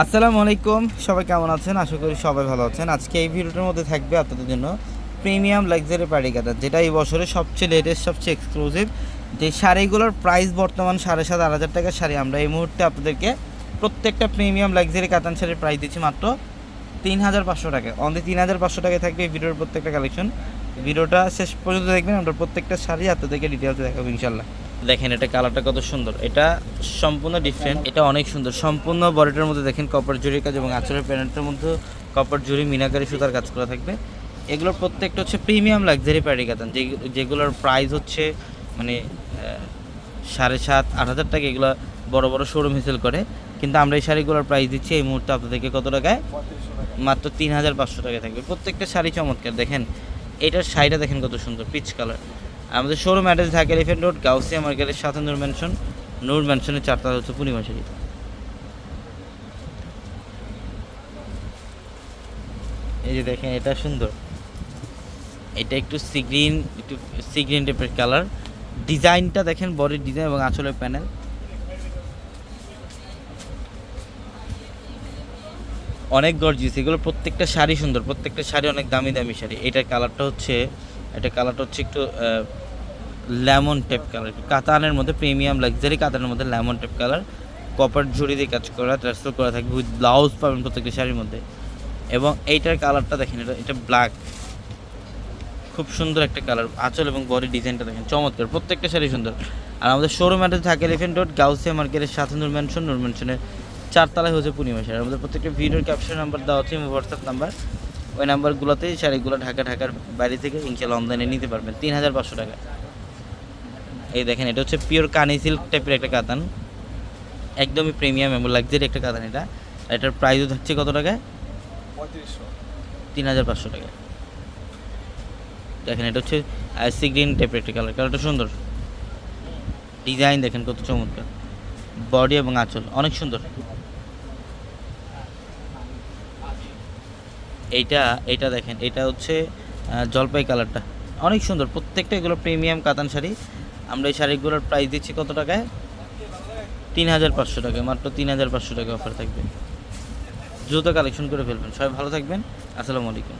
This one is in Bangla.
আসসালামু আলাইকুম, সবাই কেমন আছেন? আশা করি সবাই ভালো আছেন। আজকে এই ভিডিওটার মধ্যে থাকবে আপনাদের জন্য প্রিমিয়াম লাক্সারি পার্টি কাতান, যেটা এই বছরের সবচেয়ে লেটেস্ট, সবচেয়ে এক্সক্লুসিভ যে শাড়িগুলোর প্রাইস বর্তমান 7,500 টাকার শাড়ি আমরা এই মুহূর্তে আপনাদেরকে প্রত্যেকটা প্রিমিয়াম লাক্সারি কাতান শাড়ির প্রাইস দিচ্ছি মাত্র 3,500 টাকা। অনলি 3,500 টাকায় থাকবে এই ভিডিওর প্রত্যেকটা কালেকশন। ভিডিওটা শেষ পর্যন্ত দেখবেন, আমরা প্রত্যেকটা শাড়ি আপনাদেরকে ডিটেলসে দেখাবো ইনশাল্লাহ। দেখেন এটা কালারটা কত সুন্দর, এটা সম্পূর্ণ ডিফারেন্ট, এটা অনেক সুন্দর। সম্পূর্ণ বডিটার মধ্যে দেখেন কপার জুরির কাজ এবং আঁচলের প্যানেলটার মধ্যে কপার জুরি মিনাকারি সুতার কাজ করা থাকবে। এগুলোর প্রত্যেকটা হচ্ছে প্রিমিয়াম লাক্সারি পার্টি কাতান, যেগুলোর প্রাইস হচ্ছে মানে 7,500-8,000 টাকা। এগুলো বড় বড় শোরুম হিসেল করে, কিন্তু আমরা এই শাড়িগুলোর প্রাইস দিচ্ছি এই মুহূর্তে আপনাদেরকে কত টাকায়? মাত্র 3,500 টাকায় থাকবে। প্রত্যেকটা শাড়ি চমৎকার। দেখেন এটার শাড়িটা দেখেন কত সুন্দর, পিচ কালার। আমাদের showroom address Dhaka elephant road, Gausia মার্কেটের সাথে নূর ম্যানশনের 4তলা হচ্ছে পূর্ণিমা শাড়ি। এই যে দেখেন এটা সুন্দর, এটা একটু সি গ্রিন টাইপের কালার। ডিজাইনটা দেখেন, বডির ডিজাইন এবং আঁচলের প্যানেল অনেক গর্জিয়াস। এগুলো প্রত্যেকটা শাড়ি সুন্দর, প্রত্যেকটা শাড়ি অনেক দামি দামি শাড়ি। এটা কালারটা হচ্ছে একটু লেমন টাইপ কালার, কাতানের মধ্যে প্রিমিয়াম লাক্সারি কাতানের মধ্যে লেমন টাইপ কালার। কপার ঝুড়ি দিয়ে কাজ করা, ট্রান্সফার করা থাকবে, উইথ ব্লাউজ পাবেন প্রত্যেকটা শাড়ির মধ্যে। এবং এইটার কালারটা দেখেন, এটা ব্ল্যাক, খুব সুন্দর একটা কালার। আঁচল এবং বডি ডিজাইনটা দেখেন চমৎকার, প্রত্যেকটা শাড়ি সুন্দর। আর আমাদের showroom address Dhaka elephant road, Gausia মার্কেটের সাথে নূর ম্যানশনের 4তলায় হচ্ছে পূর্ণিমা শাড়ি। আমাদের প্রত্যেকটা ভিডিওর ক্যাপশন নাম্বার দেওয়া হচ্ছে এবং হোয়াটসঅ্যাপ নাম্বার, ওই নাম্বারগুলোতেই শাড়িগুলো ঢাকার বাইরে থেকে ইনশাল্লাহ অনলাইনে নিতে পারবেন 3,500 টাকা। এই দেখেন এটা হচ্ছে পিওর কানি সিল্ক টাইপের একটা কাতান, একদমই প্রিমিয়াম এবং লাক্সারি একটা কাতান। এটার প্রাইসও থাকছে কত টাকায়? 3,500 টাকা। দেখেন এটা হচ্ছে সি গ্রিন টাইপের একটা কালারটা সুন্দর। ডিজাইন দেখেন কত চমৎকার, বডি এবং আঁচল অনেক সুন্দর। এইটা দেখেন, এটা হচ্ছে জলপাই কালারটা অনেক সুন্দর। প্রত্যেকটা এগুলো প্রিমিয়াম কাতান শাড়ি। আমরা এই শাড়িগুলোর প্রাইস দিচ্ছি কত টাকায়? 3,500 টাকা, মাত্র 3,500 টাকা অফার থাকবে। দ্রুত কালেকশন করে ফেলবেন। সবাই ভালো থাকবেন। আসসালামু আলাইকুম।